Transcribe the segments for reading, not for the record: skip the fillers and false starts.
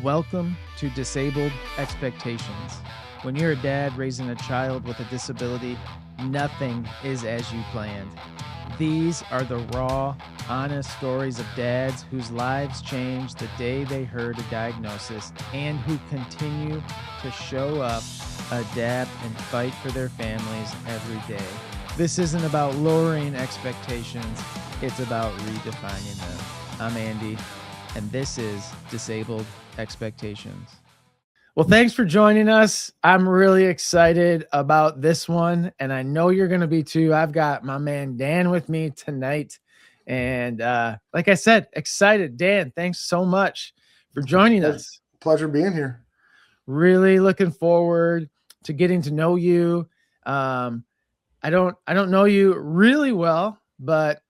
Welcome to Disabled Expectations. When you're a dad raising a child with a disability, nothing is as you planned. These are the raw, honest stories of dads whose lives changed the day they heard a diagnosis and who continue to show up, adapt, and fight for their families every day. This isn't about lowering expectations, it's about redefining them. I'm Andy, and this is Disabled Expectations. Well, thanks for joining us. I'm really excited about this one, and I know you're going to be too. I've got my man Dan with me tonight, and like I said, excited. Dan, thanks so much for joining us. Pleasure being here. Really looking forward to getting to know you. I don't know you really well, but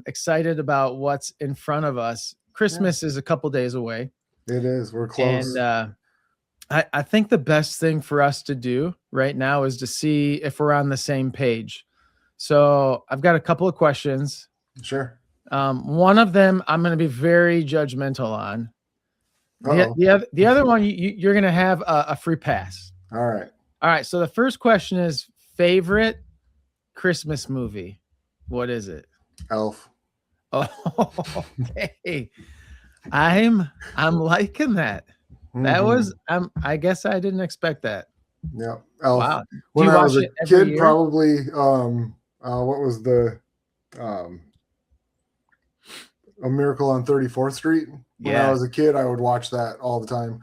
excited about what's in front of us. Christmas is a couple days away. It is. We're close. And I think the best thing for us to do right now is to see if we're on the same page. So I've got a couple of questions. Sure. One of them I'm going to be very judgmental on. The other one, you're going to have a free pass. All right. All right. So the first question is favorite Christmas movie. What is it? Elf. Oh, okay. I'm liking that. That was I guess I didn't expect that. Yeah. Elf. Wow. When I was a kid, probably what was the A Miracle on 34th Street? When I was a kid, I would watch that all the time.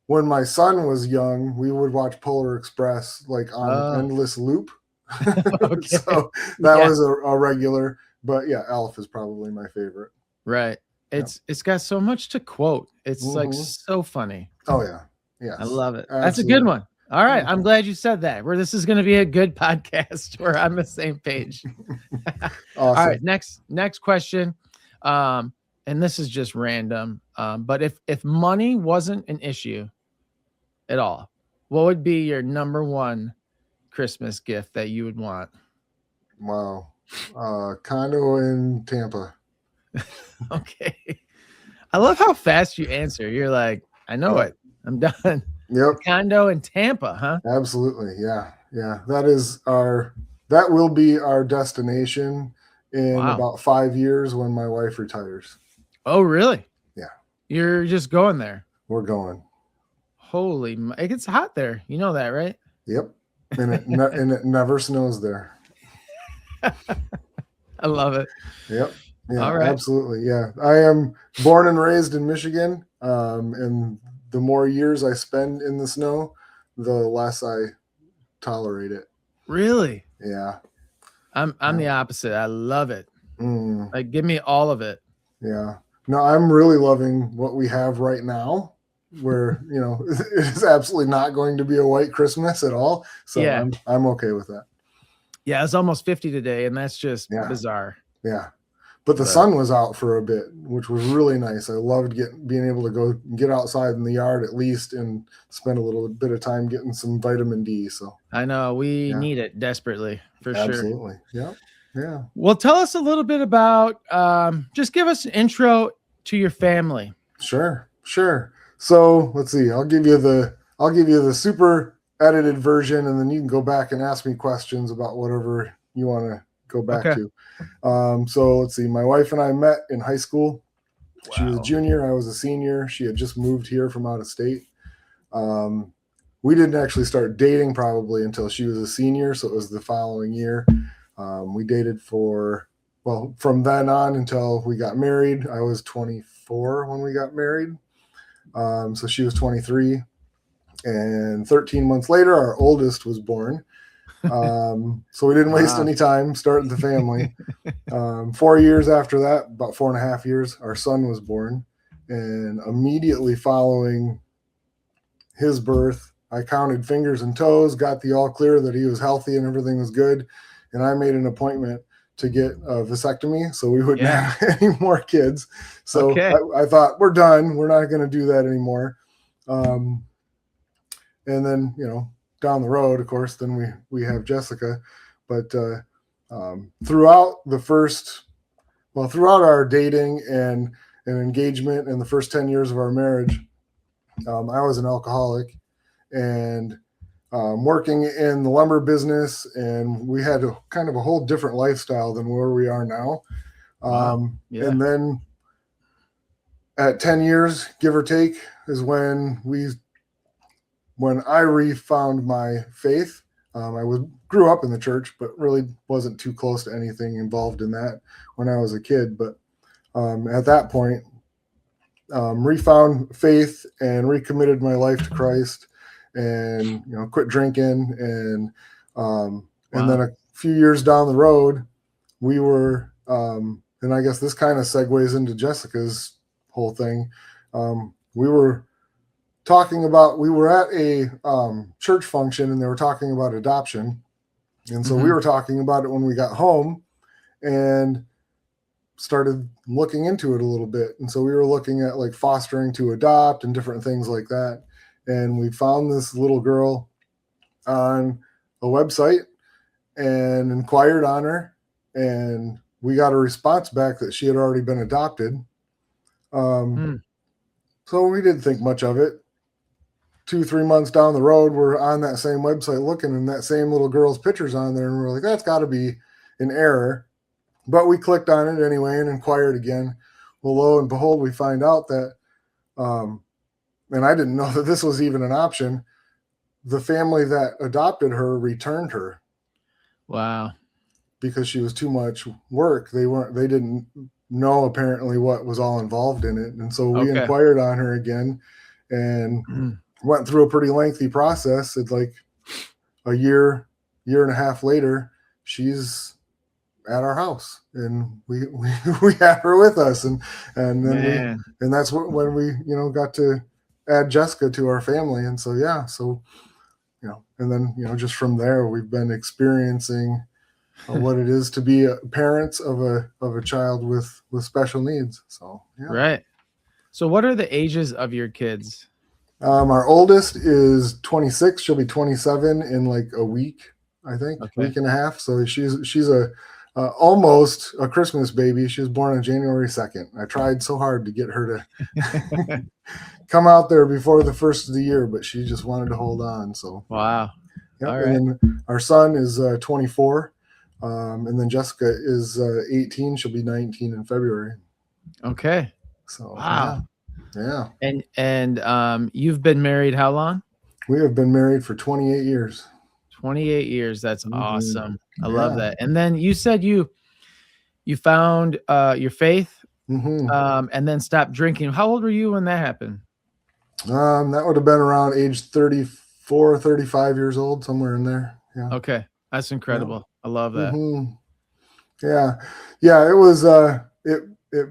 When my son was young, we would watch Polar Express like on endless loop. Okay. So that was a regular, but yeah, Elf is probably my favorite. Right. It's got so much to quote. It's like so funny. Oh yeah. Yeah. I love it. Absolutely. That's a good one. All right. I'm glad you said that. This is going to be a good podcast where I'm on the same page. Awesome. All right. Next question. And this is just random. But if money wasn't an issue at all, what would be your number one Christmas gift that you would want? Wow. Condo in Tampa. Okay. I love how fast you answer. You're like, I know it. I'm done. Yep. Condo in Tampa, huh? Absolutely. Yeah. Yeah. That will be our destination in about 5 years when my wife retires. Oh, really? Yeah. You're just going there. We're going. Holy, it gets hot there. You know that, right? Yep. And it never snows there. I love it. Yep. Yeah, all right. Absolutely. Yeah. I am born and raised in Michigan. And the more years I spend in the snow, the less I tolerate it. Really? Yeah. I'm the opposite. I love it. Like, give me all of it. Yeah. No, I'm really loving what we have right now, where, it is absolutely not going to be a white Christmas at all. So I'm okay with that. Yeah. It's almost 50 today, and that's just bizarre. Yeah. But the sun was out for a bit, which was really nice. I loved being able to go get outside in the yard at least and spend a little bit of time getting some vitamin D. So I know we need it desperately for sure. Absolutely. Yeah. Yeah. Well, tell us a little bit about, just give us an intro to your family. Sure. So let's see. I'll give you the super edited version, and then you can go back and ask me questions about whatever you want to go back to. So let's see. My wife and I met in high school. Wow. She was a junior. I was a senior. She had just moved here from out of state. We didn't actually start dating probably until she was a senior. So it was the following year. We dated from then on until we got married. I was 24 when we got married. So she was 23, and 13 months later, our oldest was born. So we didn't waste any time starting the family. 4 years after that, about 4.5 years, our son was born. And immediately following his birth, I counted fingers and toes, got the all clear that he was healthy and everything was good. And I made an appointment to get a vasectomy so we wouldn't have any more kids. So I thought, we're done. We're not going to do that anymore. And then, down the road, of course, then we have Jessica. But throughout our dating and engagement and the first 10 years of our marriage, I was an alcoholic and working in the lumber business, and we had kind of a whole different lifestyle than where we are now. Wow. Yeah. And then at 10 years, give or take, is when I refound my faith. I grew up in the church, but really wasn't too close to anything involved in that when I was a kid. But at that point, refound faith and recommitted my life to Christ, and quit drinking. And then a few years down the road, we were, and I guess this kind of segues into Jessica's whole thing. We were at a church function, and they were talking about adoption. And so we were talking about it when we got home and started looking into it a little bit. And so we were looking at like fostering to adopt and different things like that. And we found this little girl on a website and inquired on her, and we got a response back that she had already been adopted. So we didn't think much of it. 2-3 months down the road, we're on that same website looking, and that same little girl's picture's on there, and we're like, that's got to be an error. But we clicked on it anyway and inquired again. Well, lo and behold, we find out that, and I didn't know that this was even an option, the family that adopted her returned her. Wow. Because she was too much work. They didn't know apparently what was all involved in it. And so we inquired on her again and went through a pretty lengthy process. It's like a year and a half later, she's at our house, and we have her with us. And then and that's when we, got to add Jessica to our family. And so, and then, just from there, we've been experiencing what it is to be parents of a child with special needs. So, yeah. Right. So what are the ages of your kids? Our oldest is 26. She'll be 27 in like a week, I think, week and a half. So she's almost a Christmas baby. She was born on January 2nd. I tried so hard to get her to come out there before the first of the year, but she just wanted to hold on. So wow. Yep. All right. And then our son is 24, and then Jessica is 18. She'll be 19 in February. Okay. So wow. Yeah. And you've been married how long? We have been married for 28 years. 28 years. That's awesome. I love that. And then you said you found your faith, and then stopped drinking. How old were you when that happened? That would have been around age 34, 35 years old, somewhere in there. Yeah. Okay. That's incredible. Yeah. I love that. Yeah. Yeah. It was, it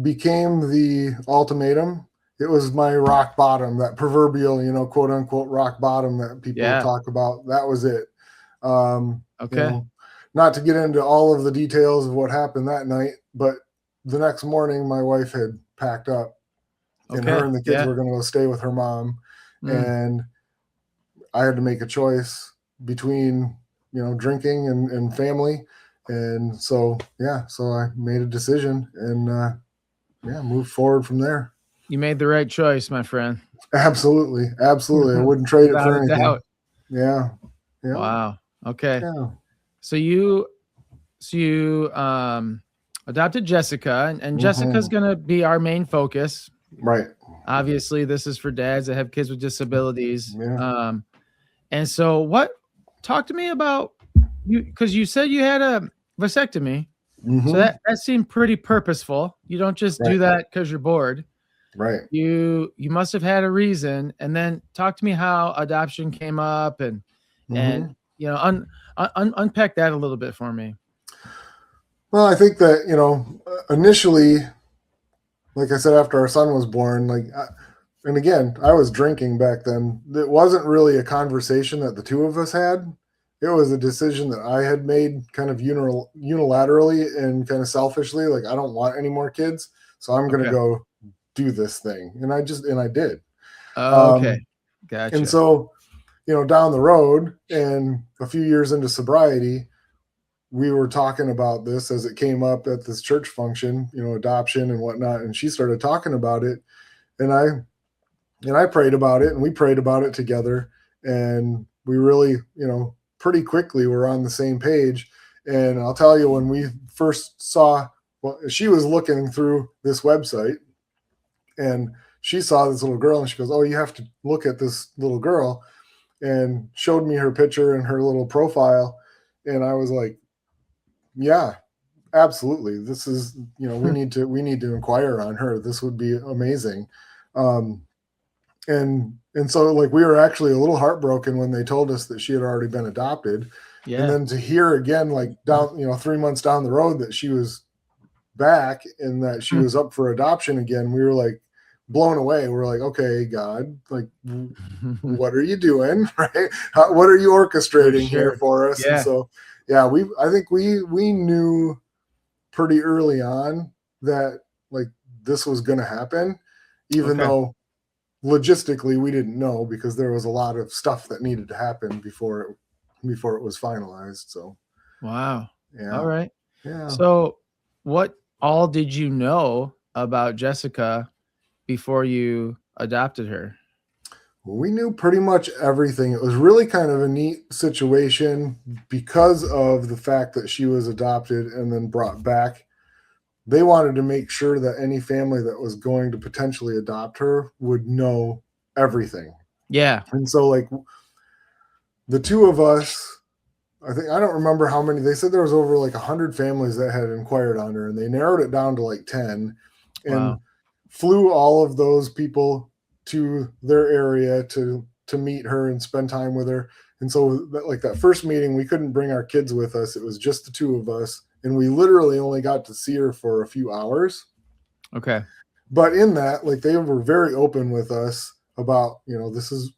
became the ultimatum. It was my rock bottom, that proverbial, quote unquote rock bottom that people talk about. That was it. Not to get into all of the details of what happened that night, but the next morning my wife had packed up, and her and the kids were going to go stay with her mom. And I had to make a choice between, drinking and family. And so I made a decision and, moved forward from there. You made the right choice, my friend. Absolutely. Absolutely. I wouldn't trade it for anything. Doubt. Yeah. Wow. Okay. Yeah. So you adopted Jessica, and Jessica's going to be our main focus. Right. Obviously, this is for dads that have kids with disabilities. Yeah. And so talk to me about you, because you said you had a vasectomy. So that seemed pretty purposeful. You don't just do that because you're bored. Right. You must have had a reason. And then talk to me how adoption came up and unpack that a little bit for me. Well, I think that, initially, like I said, after our son was born, and again, I was drinking back then. It wasn't really a conversation that the two of us had. It was a decision that I had made kind of unilaterally and kind of selfishly. Like, I don't want any more kids, so I'm going to go do this thing. And I did. Okay. Gotcha. And so, down the road and a few years into sobriety, we were talking about this as it came up at this church function, adoption and whatnot. And she started talking about it. And And I prayed about it, and we prayed about it together, and we really, pretty quickly were on the same page. And I'll tell you, when we first saw, well, she was looking through this website, and she saw this little girl, and she goes, "Oh, you have to look at this little girl," and showed me her picture and her little profile. And I was like, yeah, absolutely. This is, we need to inquire on her. This would be amazing. Um, and so, like, we were actually a little heartbroken when they told us that she had already been adopted. And Yeah. then to hear again, like, down, 3 months down the road, that she was back and that she was up for adoption again, we were like blown away. We're like, okay, God, like, what are you doing? Right? What are you orchestrating here for us? And Yeah. so, yeah, I think we knew pretty early on that, like, this was going to happen, even Okay. though logistically we didn't know, because there was a lot of stuff that needed to happen before it was finalized. So, Wow. yeah. All right. Yeah. So, what all did you know about Jessica before you adopted her? We knew pretty much everything. It was really kind of a neat situation because of the fact that she was adopted and then brought back. They wanted to make sure that any family that was going to potentially adopt her would know everything. Yeah. And so, like, the two of us, I don't remember how many. They said there was over like 100 families that had inquired on her, and they narrowed it down to like 10, and Wow. flew all of those people to their area to meet her and spend time with her. And so, like, that first meeting, we couldn't bring our kids with us. It was just the two of us, and we literally only got to see her for a few hours. Okay. But in that, like, they were very open with us about, this is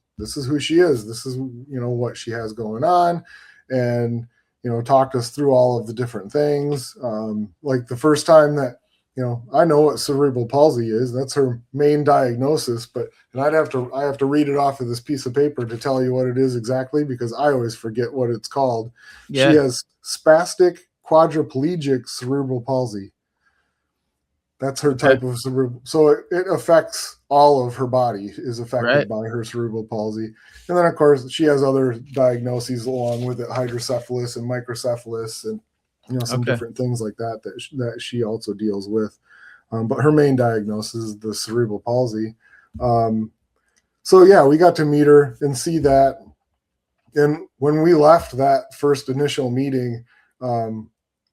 who she is. This is, what she has going on. And, talked us through all of the different things. Like, the first time that, I know what cerebral palsy is. That's her main diagnosis, and I have to read it off of this piece of paper to tell you what it is exactly, because I always forget what it's called. She Yeah. has spastic quadriplegic cerebral palsy. That's her Okay. type of cerebral. So it affects all of her body, is Right. affected by her cerebral palsy. And then, of course, she has other diagnoses along with it, hydrocephalus and microcephalus, and, some Okay. different things like that that she also deals with. But her main diagnosis is the cerebral palsy. So, yeah, we got to meet her and see that. And when we left that first initial meeting,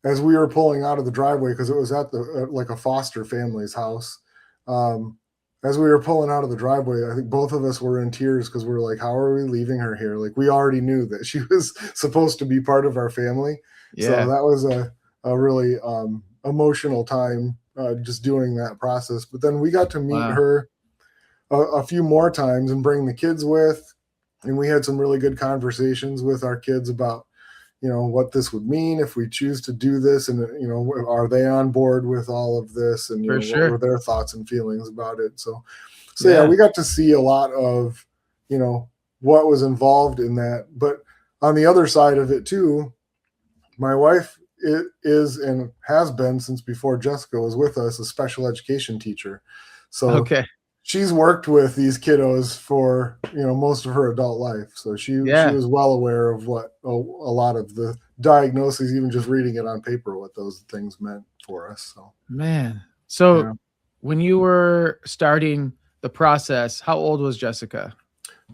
as we were pulling out of the driveway, because it was at like a foster family's house, as we were pulling out of the driveway, I think both of us were in tears, because we were like, how are we leaving her here? Like, we already knew that she was supposed to be part of our family. So Yeah. that was a really emotional time, just doing that process. But then we got to meet Wow. her a few more times and bring the kids with. And we had some really good conversations with our kids about, what this would mean if we choose to do this, and, are they on board with all of this, and, For what were sure. their thoughts and feelings about it. So yeah, Yeah. we got to see a lot of, what was involved in that. But on the other side of it too, my wife is and has been since before Jessica was with us, a special education teacher. So Okay. she's worked with these kiddos for, most of her adult life. So she Yeah. was well aware of what a lot of the diagnoses, even just reading it on paper, what those things meant for us. So, Man. So yeah. when you were starting the process, how old was Jessica?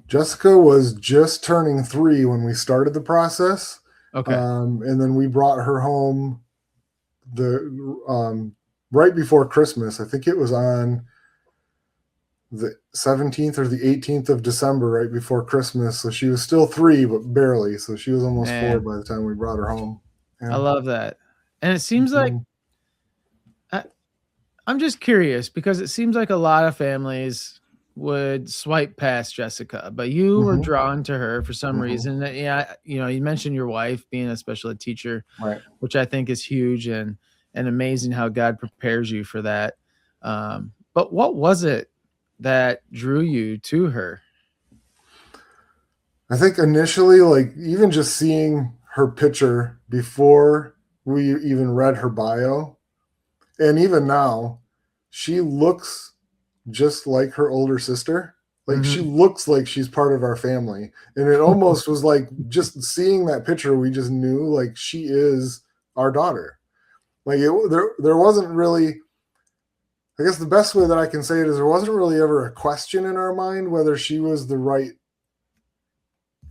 Jessica was just turning 3 when we started the process. Okay. And then we brought her home right before Christmas. I think it was on the 17th or the 18th of December, right before Christmas. So she was still 3, but barely. So she was almost 4 Man, by the time we brought her home. I Yeah. love that. And it seems like Mhm. I, I'm just curious because it seems like a lot of families would swipe past Jessica, but you were Mhm. drawn to her for some Mhm. reason. Yeah, you mentioned your wife being a special ed teacher, Right. which I think is huge and amazing how God prepares you for that. But what was it that drew you to her? I think initially, like, even just seeing her picture before we even read her bio, and even now, she looks just like her older sister. Like she looks like she's part of our family. And it almost was like just seeing that picture, we just knew like she is our daughter. Like there wasn't really, I guess the best way that I can say it is there wasn't really ever a question in our mind whether she was the right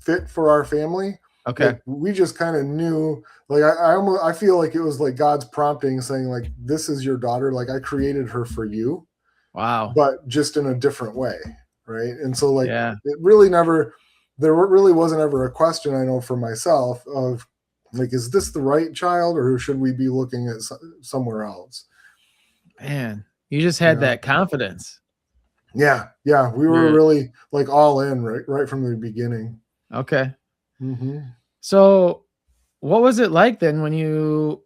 fit for our family. Okay. Like we just kind of knew, like I feel like it was like God's prompting saying like, this is your daughter. Like I created her for you. Wow. But just in a different way. Right. And so like, yeah. it really never, there really wasn't ever a question, I know for myself, of like, is this the right child or should we be looking at somewhere else? Man, you just had that confidence. Yeah. Yeah. We were really like all in right from the beginning. Okay. So what was it like then when you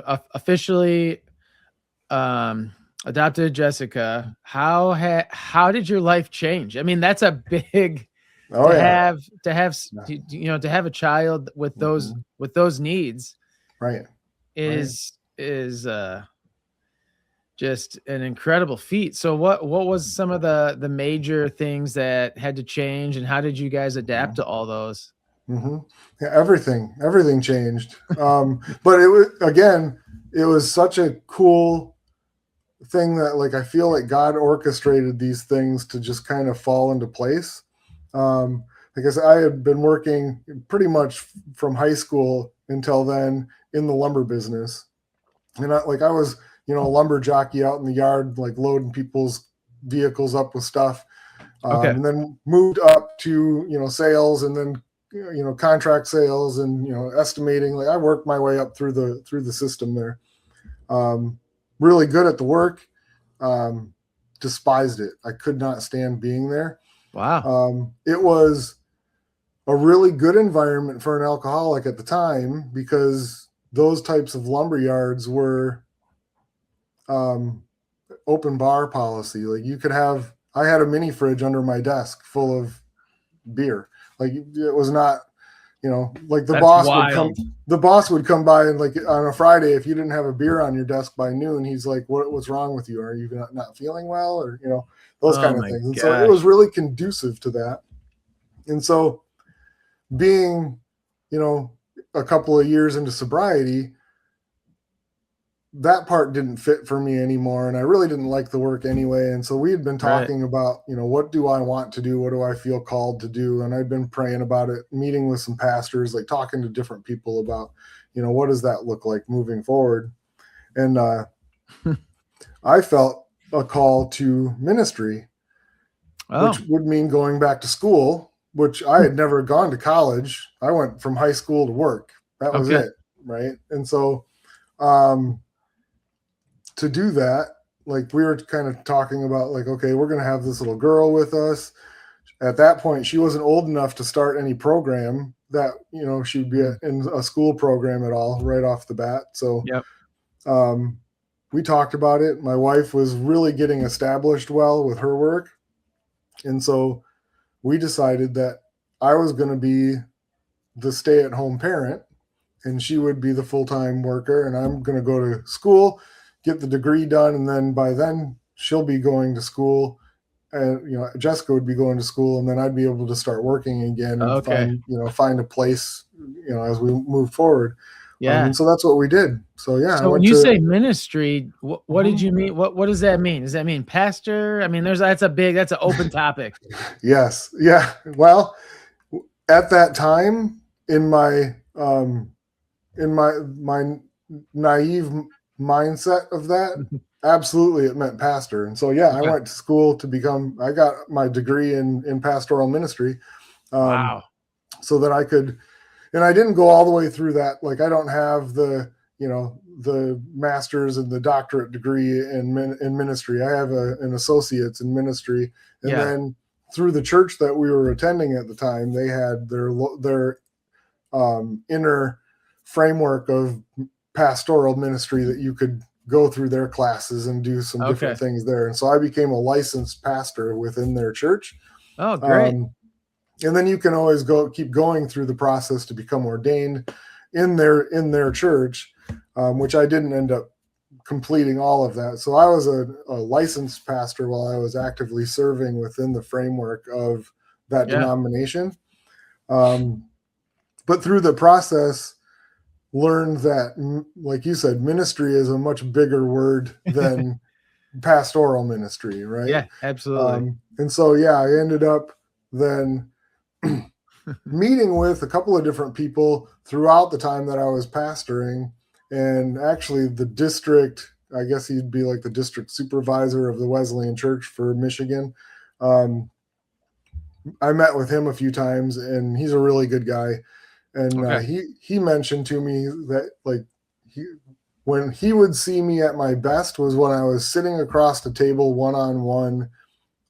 officially adopted Jessica? How did your life change? I mean, that's a big have a child with those needs, right, is just an incredible feat. So what was some of the major things that had to change, and how did you guys adapt to all those? Yeah, everything changed. But it was such a cool thing that like I feel like God orchestrated these things to just kind of fall into place. Because I had been working pretty much from high school until then in the lumber business, and I was a lumber jockey out in the yard, like loading people's vehicles up with stuff, and then moved up to sales, and then contract sales, and estimating. Like I worked my way up through the system there. Really good at the work. Despised it. I could not stand being there. Wow. It was a really good environment for an alcoholic at the time, because those types of lumber yards were open bar policy. Like I had a mini fridge under my desk full of beer. Like it was not, like the boss would come by, and like on a Friday, if you didn't have a beer on your desk by noon, he's like, what's wrong with you? Are you not feeling well? Or, those kind of things. And so it was really conducive to that. And so being, a couple of years into sobriety, that part didn't fit for me anymore. And I really didn't like the work anyway. And so we had been talking about, what do I want to do? What do I feel called to do? And I'd been praying about it, meeting with some pastors, like talking to different people about, what does that look like moving forward? And I felt a call to ministry, which would mean going back to school, which I had never gone to college. I went from high school to work. That was it. Right. And so, to do that, like we were kind of talking about like, okay, we're going to have this little girl with us. At that point, she wasn't old enough to start any program that, she'd be in a school program at all right off the bat. So we talked about it. My wife was really getting established well with her work. And so we decided that I was going to be the stay-at-home parent and she would be the full-time worker, and I'm going to go to school, get the degree done, and then by then she'll be going to school, and Jessica would be going to school, and then I'd be able to start working again and find a place as we move forward. And so that's what we did. So so when you say ministry, what did you mean? What does that mean? Does that mean pastor? I mean, that's an open topic. Yes. Yeah. Well, at that time in my naive mindset of that, absolutely it meant pastor. And so I went to school I got my degree in pastoral ministry, so that I could, and I didn't go all the way through that. Like I don't have the master's and the doctorate degree in ministry. I have an associate's in ministry, and then through the church that we were attending at the time, they had their inner framework of pastoral ministry that you could go through their classes and do some different things there. And so I became a licensed pastor within their church. Oh, great. And then you can always keep going through the process to become ordained in their church, which I didn't end up completing all of that. So I was a licensed pastor while I was actively serving within the framework of that denomination. But through the process, learned that, like you said, ministry is a much bigger word than pastoral ministry, right? Yeah, absolutely. And so, I ended up then meeting with a couple of different people throughout the time that I was pastoring. And actually the district, I guess he'd be like the district supervisor of the Wesleyan Church for Michigan. I met with him a few times, and he's a really good guy. And he mentioned to me that when he would see me at my best was when I was sitting across the table one-on-one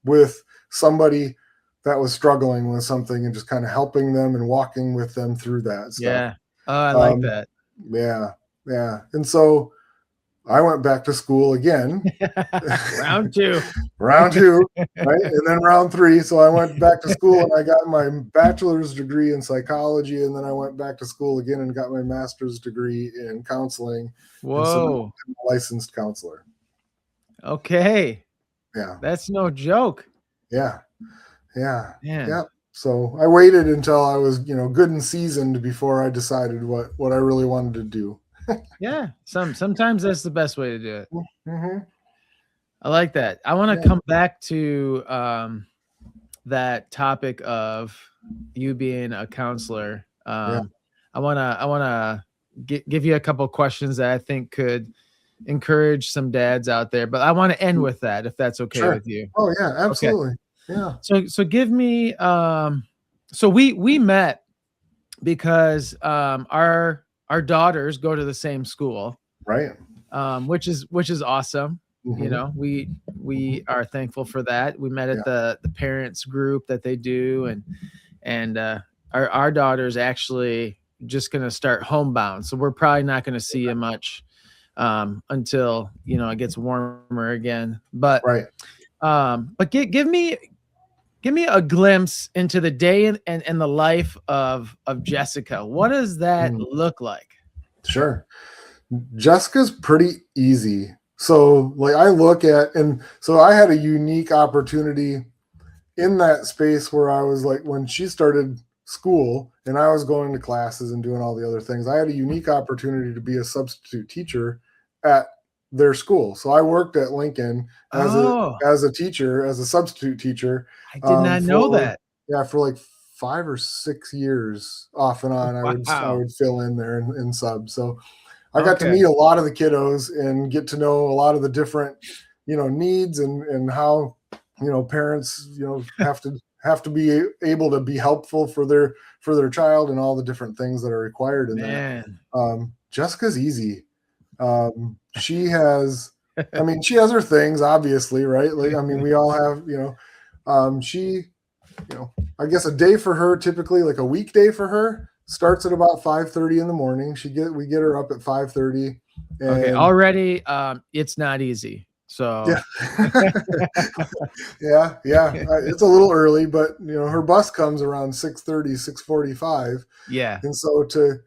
with somebody that was struggling with something and just kind of helping them and walking with them through that stuff. Yeah. Oh, I like that. Yeah. Yeah. And so I went back to school again. Round two, right? And then round 3. So I went back to school and I got my bachelor's degree in psychology. And then I went back to school again and got my master's degree in counseling. Whoa. So I'm a licensed counselor. Okay. Yeah. That's no joke. Yeah. Yeah. Man. Yeah. So I waited until I was, good and seasoned before I decided what I really wanted to do. Yeah. Sometimes that's the best way to do it. Mm-hmm. I like that. I want to come back to that topic of you being a counselor. I want to give you a couple of questions that I think could encourage some dads out there, but I want to end with that, if that's okay with you. Oh yeah, absolutely. Okay. Yeah. So give me, so we met because our daughters go to the same school, right? Which is awesome. Mm-hmm. We are thankful for that. We met at the parents group that they do, and our daughter's actually just going to start homebound, so we're probably not going to see you much until it gets warmer again. But but give me a glimpse into the day and the life of Jessica. What does that look like? Sure. Jessica's pretty easy. So I look at, and so I had a unique opportunity in that space where I was when she started school and I was going to classes and doing all the other things, I had a unique opportunity to be a substitute teacher at their school. So I worked at Lincoln as a teacher, as a substitute teacher. I did not know that. Yeah, for 5 or 6 years off and on. I would fill in there and sub. So I got to meet a lot of the kiddos and get to know a lot of the different, needs and how, parents, have to be able to be helpful for their child and all the different things that are required in that. Jessica's easy. She has her things, obviously, right? We all have, she, I guess a day for her, typically a weekday for her, starts at about 5:30 in the morning. We get her up at 5:30. Okay, already it's not easy. So yeah, it's a little early, but her bus comes around 6:30, 6:45. Yeah. And so to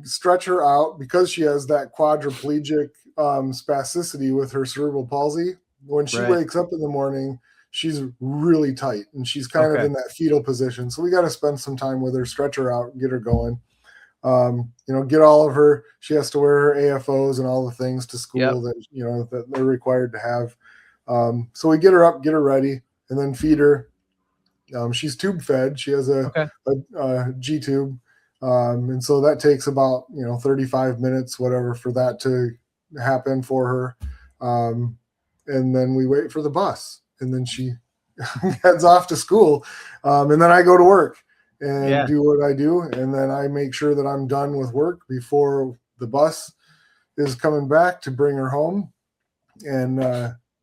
stretch her out, because she has that quadriplegic spasticity with her cerebral palsy, when she wakes up in the morning, she's really tight and she's kind of in that fetal position. So we got to spend some time with her, stretch her out, get her going. Get all of her, she has to wear her AFOs and all the things to school that, that they're required to have. So we get her up, get her ready, and then feed her. She's tube fed. She has a G tube. And so that takes about, 35 minutes, whatever, for that to happen for her. And then we wait for the bus, and then she heads off to school. And then I go to work and do what I do. And then I make sure that I'm done with work before the bus is coming back to bring her home and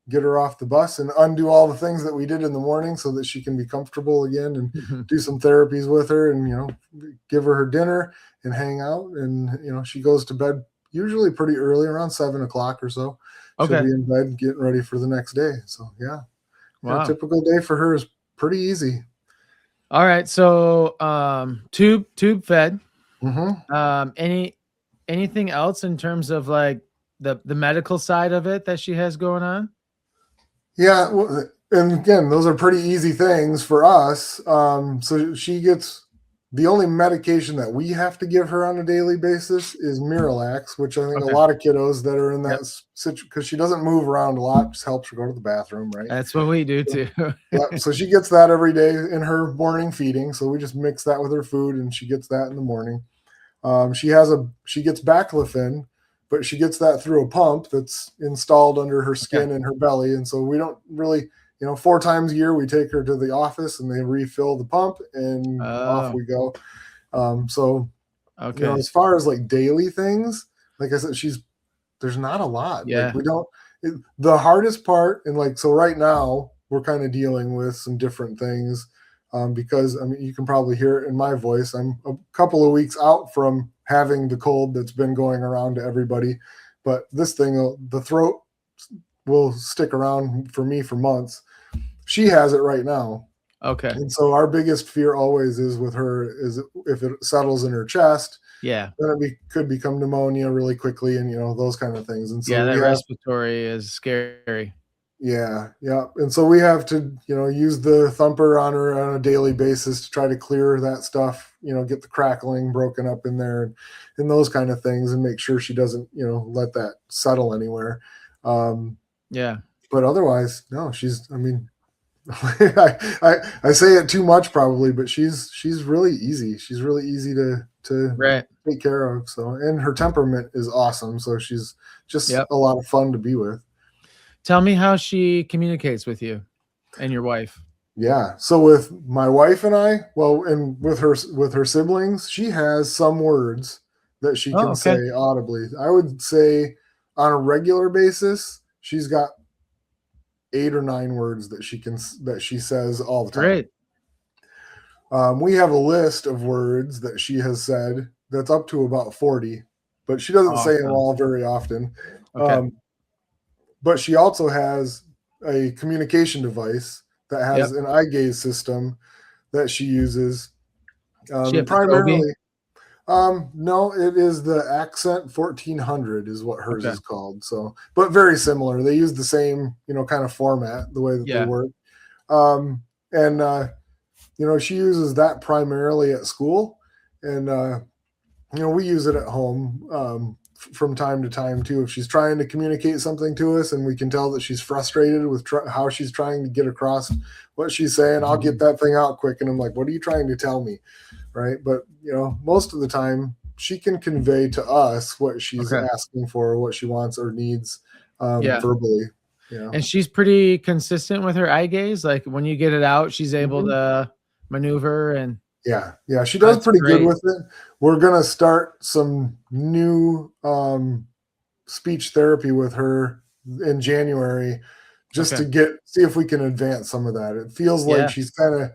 get her off the bus and undo all the things that we did in the morning so that she can be comfortable again and do some therapies with her and, give her dinner and hang out. And, she goes to bed usually pretty early, around 7 o'clock or so. She'll be in bed getting ready for the next day. So, a typical day for her is pretty easy. All right. So, tube fed. Mm-hmm. Anything else in terms of the medical side of it that she has going on? Yeah, well, and again, those are pretty easy things for us. So she gets the only medication that we have to give her on a daily basis is Miralax, which I think a Okay. lot of kiddos that are in Yep. that situation, because she doesn't move around a lot, just helps her go to the bathroom, right? That's what we do So, too. yeah, so she gets that every day in her morning feeding. So we just mix that with her food, and she gets that in the morning. She gets baclofen, but she gets that through a pump that's installed under her Okay. skin and her belly. And so we don't really, 4 times a year we take her to the office and they refill the pump and off Oh, we go. So okay. as far as like daily things, like I said, there's not a lot. Like Yeah. we don't. The hardest part, and like so right now we're kind of dealing with some different things because I mean you can probably hear it in my voice. I'm a couple of weeks out from having the cold that's been going around to everybody, but this thing, the throat will stick around for me for months. She has it right now. Okay. And so our biggest fear always is with her is if it settles in her chest, Yeah. then could become pneumonia really quickly and those kind of things. And so Yeah, we that have respiratory is scary. yeah, and so we have to use the thumper on her on a daily basis to try to clear that stuff, get the crackling broken up in there and those kind of things, and make sure she doesn't let that settle anywhere. Yeah. But otherwise, no, I mean, I say it too much probably, but she's really easy. She's really easy to Right. take care of. So, and her temperament is awesome. So she's just Yep. a lot of fun to be with. Tell me how she communicates with you and your wife. Yeah. So with my wife and I, well, and with her siblings, she has some words that she Oh, can okay. say audibly. I would say on a regular basis, she's got 8 or 9 words that she says all the time. Great. We have a list of words that she has said that's up to about 40, but she doesn't say them Awesome. all very often. Okay. But she also has a communication device that has Yep. an eye gaze system that she uses. She have the Toby? Primarily, no, it is the Accent 1400 is what hers Okay. is called. So, but very similar. They use the same, kind of format, the way that they Yeah. work. And she uses that primarily at school, and we use it at home from time to time too. If she's trying to communicate something to us, and we can tell that she's frustrated with how she's trying to get across what she's saying, I'll get that thing out quick, and I'm like, "What are you trying to tell me?" Right? But most of the time, she can convey to us what she's Okay. asking for, what she wants or needs Yeah. verbally. And she's pretty consistent with her eye gaze. Like when you get it out, she's able Mhm. to maneuver and Yeah, she does that's pretty good great. with it. We're gonna start some new speech therapy with her in January, just Okay. to see if we can advance some of that. It feels like Yeah. she's kind of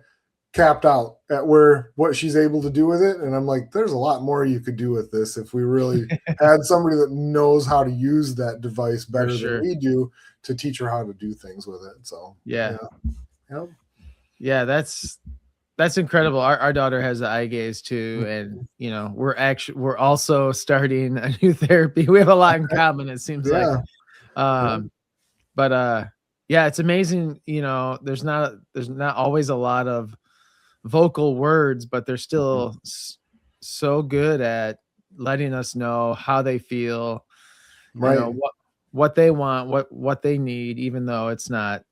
capped out at what she's able to do with it, and I'm like, there's a lot more you could do with this if we really had somebody that knows how to use that device For better than sure. we do to teach her how to do things with it. So Yeah. yeah. Yeah, that's incredible. Our daughter has the eye gaze too, and we're also starting a new therapy. We have a lot in common, it seems like. Yeah. Yeah. Um, but yeah, it's amazing. There's not always a lot of vocal words, but they're still so good at letting us know how they feel, Right. what they want, what they need, even though it's not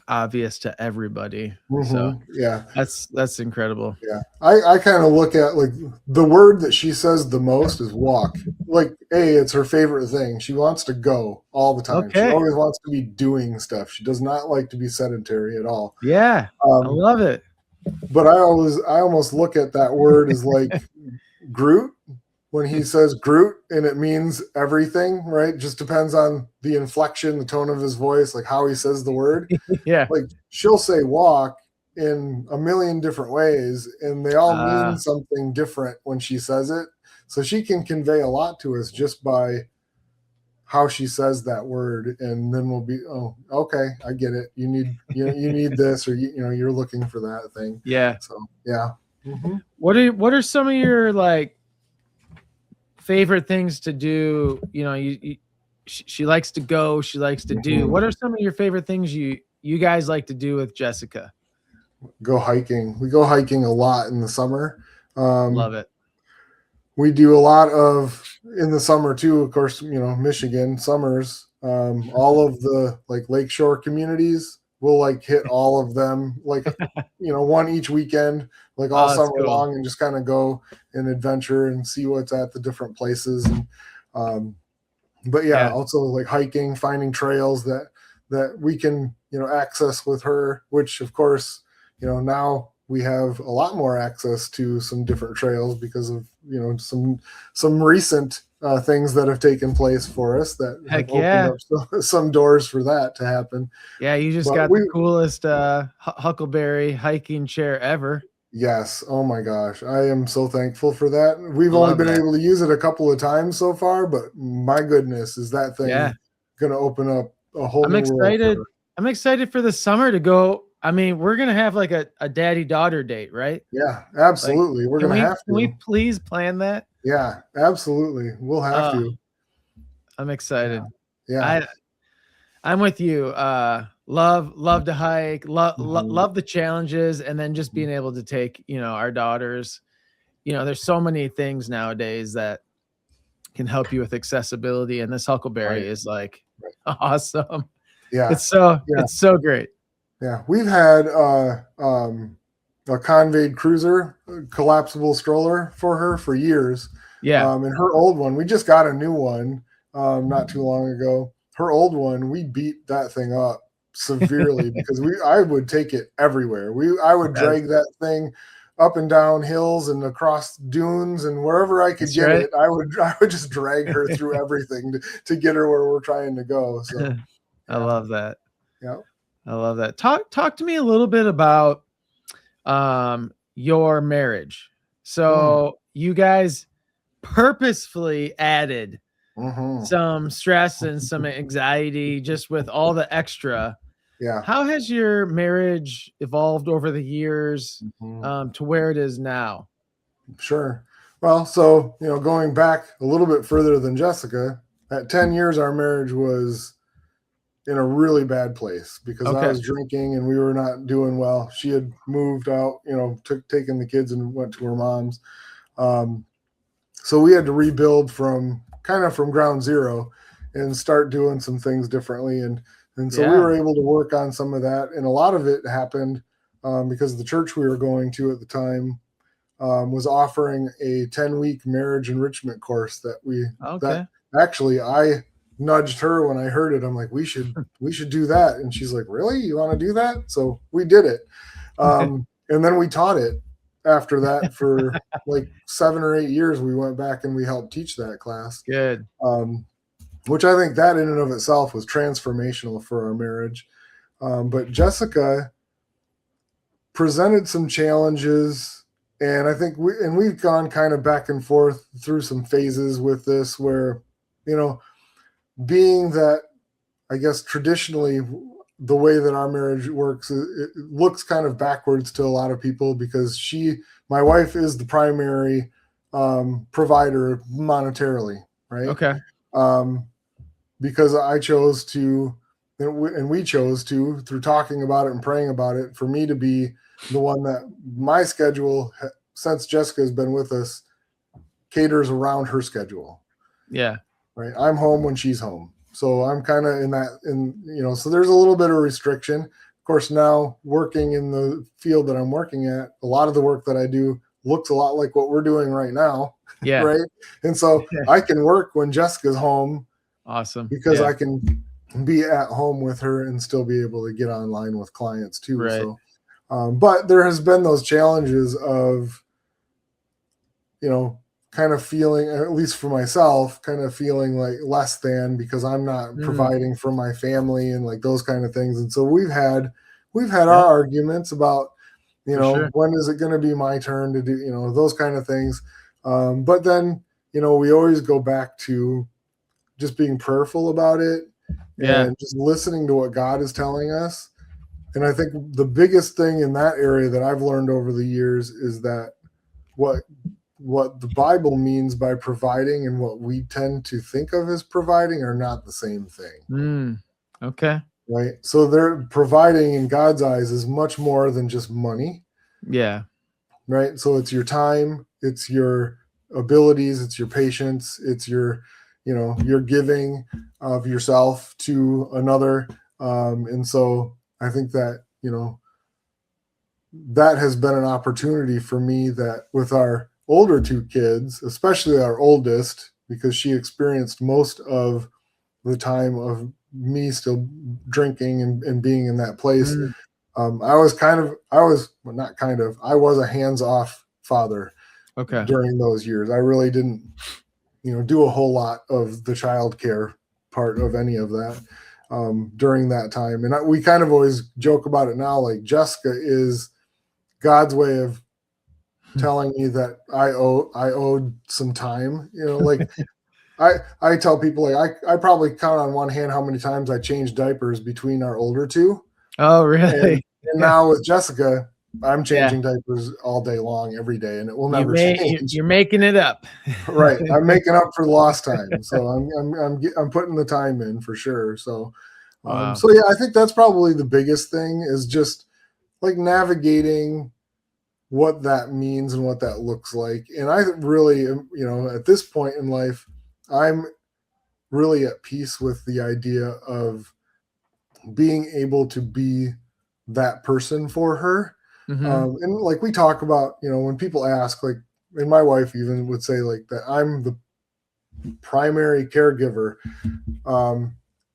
obvious to everybody. So Yeah. that's incredible. Yeah. I kind of look at like the word that she says the most is walk. Like, it's her favorite thing. She wants to go all the time. She Okay. always wants to be doing stuff. She does not like to be sedentary at all. Yeah. I Um, love it. but I almost look at that word as like Groot when he says Groot, and it means everything, right? Just depends on the inflection, the tone of his voice, like how he says the word. Yeah. Like she'll say walk in a million different ways, and they all mean something different when she says it. So she can convey a lot to us just by how she says that word, and then we'll be, oh, okay, I get it. You need this, or you're looking for that thing. Yeah. So yeah. What are some of your like favorite things to do. You know, she likes to go. She likes to do. What are some of your favorite things you guys like to do with Jessica? Go hiking. We go hiking a lot in the summer. Love it. We do a lot of in the summer too. Of course, you know, Michigan summers. All of the like lakeshore communities, we'll like hit all of them, like you know, one each weekend, like all Oh, that's summer cool. long, and just kind of go and adventure and see what's at the different places. And but yeah, also like hiking, finding trails that we can, you know, access with her, which of course, you know, now we have a lot more access to some different trails because of, you know, some recent things that have taken place for us that have opened up some doors for that to happen. Yeah, you just got the coolest Huckleberry hiking chair ever. Yes. Oh my gosh. I am so thankful for that. We've only been able to use it a couple of times so far, but my goodness, is that thing going to open up a whole new world. I'm excited for the summer to go. I mean, we're going to have like a daddy-daughter date, right? Yeah, absolutely. Like, we're going to have to. Can we please plan that? Yeah, absolutely. We'll have to. I'm excited. Yeah. I'm with you. Love to hike, love the challenges, and then just being able to take, you know, our daughters. You know, there's so many things nowadays that can help you with accessibility, and this Huckleberry is like awesome. Yeah, it's so great. Yeah, we've had a Conveyed Cruiser collapsible stroller for her for years. Yeah, and her old one, we just got a new one not too long ago. Her old one, we beat that thing up severely because I would take it everywhere. I would drag that thing up and down hills and across dunes and wherever I could get it. I would just drag her through everything to get her where we're trying to go. So I love that. Yeah, I love that. Talk to me a little bit about your marriage. So you guys purposefully added some stress and some anxiety just with all the extra. Yeah. How has your marriage evolved over the years to where it is now? Sure. Well, so, you know, going back a little bit further than Jessica, at 10 years, our marriage was in a really bad place because I was drinking and we were not doing well. She had moved out, you know, taken the kids and went to her mom's. So we had to rebuild from ground zero and start doing some things differently. And so we were able to work on some of that. And a lot of it happened because the church we were going to at the time was offering a 10-week marriage enrichment course that actually I nudged her when I heard it. I'm like, we should do that. And she's like, really? You want to do that? So we did it. And then we taught it after that for like 7 or 8 years. We went back and we helped teach that class. Good. Which I think that in and of itself was transformational for our marriage. But Jessica presented some challenges, and I think we've gone kind of back and forth through some phases with this where, you know, being that I guess traditionally the way that our marriage works, it looks kind of backwards to a lot of people because my wife is the primary provider monetarily, right? Okay. Because I chose to, and we chose to, through talking about it and praying about it, for me to be the one that my schedule, since Jessica has been with us, caters around her schedule. Yeah. Right. I'm home when she's home. So I'm kind of so there's a little bit of restriction. Of course, now working in the field that I'm working at, a lot of the work that I do looks a lot like what we're doing right now. Yeah. Right. And so I can work when Jessica's home. Awesome. Because I can be at home with her and still be able to get online with clients too. Right. So, but there has been those challenges of, you know, kind of feeling, at least for myself, kind of feeling like less than because I'm not providing for my family and like those kind of things. And so we've had our arguments about, you know, when is it going to be my turn to do, you know, those kind of things. But then, you know, we always go back to just being prayerful about it and just listening to what God is telling us. And I think the biggest thing in that area that I've learned over the years is that what what the Bible means by providing and what we tend to think of as providing are not the same thing. Okay. Right. So they're providing in God's eyes is much more than just money. Yeah. Right. So it's your time, it's your abilities, it's your patience, it's your, your giving of yourself to another. And so I think that, that has been an opportunity for me that with our older two kids, especially our oldest, because she experienced most of the time of me still drinking and being in that place. I was a hands-off father during those years. I really didn't, do a whole lot of the childcare part of any of that during that time. And we kind of always joke about it now, like Jessica is God's way of telling me that I owed some time, like I tell people, like I probably count on one hand how many times I changed diapers between our older two. Oh, really? And now with Jessica, I'm changing diapers all day long, every day, and it will never change. You're making it up. Right. I'm making up for lost time. So I'm putting the time in for sure. So, Wow. So yeah, I think that's probably the biggest thing is just like navigating what that means and what that looks like. And I really, at this point in life, I'm really at peace with the idea of being able to be that person for her. And like we talk about, when people ask, like, and my wife even would say like that I'm the primary caregiver.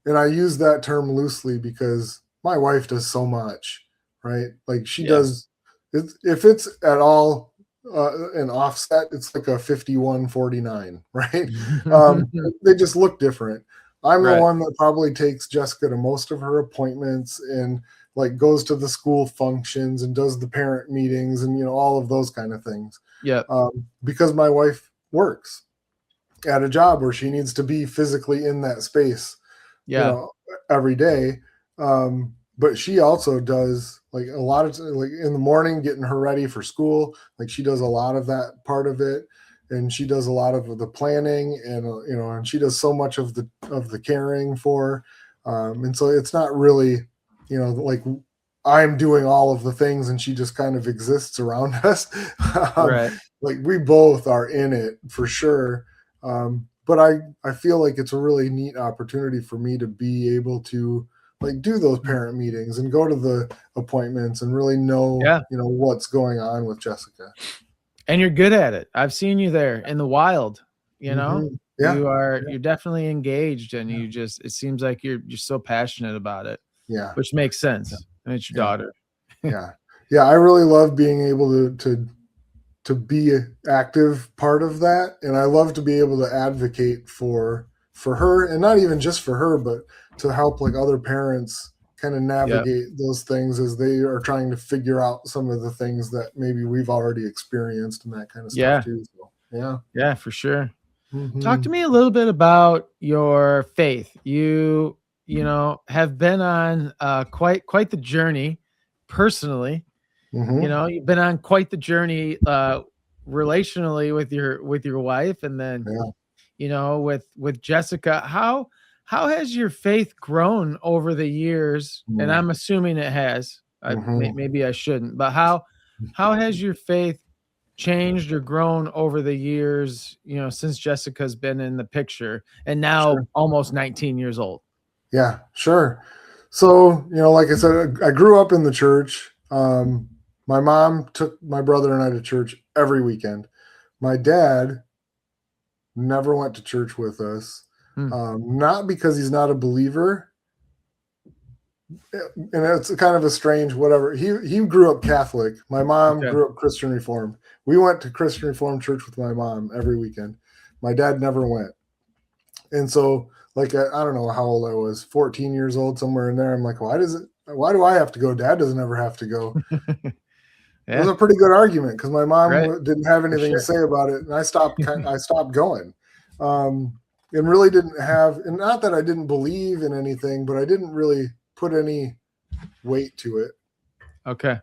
And I use that term loosely because my wife does so much, right? Like she does, if it's at all an offset, it's like a 51-49, right? They just look different. I'm the one that probably takes Jessica to most of her appointments and like goes to the school functions and does the parent meetings and, all of those kind of things. Yeah. Because my wife works at a job where she needs to be physically in that space, every day. But she also does like a lot of like in the morning, getting her ready for school. Like she does a lot of that part of it. And she does a lot of the planning and, and she does so much of the caring for. And so it's not really, like I'm doing all of the things and she just kind of exists around us. Like we both are in it for sure. But I feel like it's a really neat opportunity for me to be able to like do those parent meetings and go to the appointments and really know, what's going on with Jessica. And you're good at it. I've seen you there in the wild, Yeah. You're definitely engaged and it seems like you're so passionate about it. Yeah. Which makes sense. And it's your daughter. Yeah. I really love being able to be an active part of that. And I love to be able to advocate for her, and not even just for her, but to help like other parents kind of navigate those things as they are trying to figure out some of the things that maybe we've already experienced and that kind of stuff too. So, yeah, for sure. Talk to me a little bit about your faith. You have been on quite the journey personally. You've been on quite the journey relationally with your wife, and then with Jessica. How has your faith grown over the years? And I'm assuming it has. Maybe I shouldn't, but how has your faith changed or grown over the years, since Jessica's been in the picture and now almost 19 years old? Yeah, sure. So, like I said, I grew up in the church. My mom took my brother and I to church every weekend. My dad never went to church with us. Not because he's not a believer. And it's kind of a strange whatever. He grew up Catholic. My mom grew up Christian Reformed. We went to Christian Reformed church with my mom every weekend. My dad never went. And so, like, I don't know how old I was, 14 years old, somewhere in there. I'm like, why do I have to go? Dad doesn't ever have to go. It was a pretty good argument because my mom didn't have anything to say about it. And I stopped going. And really didn't have, and not that I didn't believe in anything, but I didn't really put any weight to it. Okay.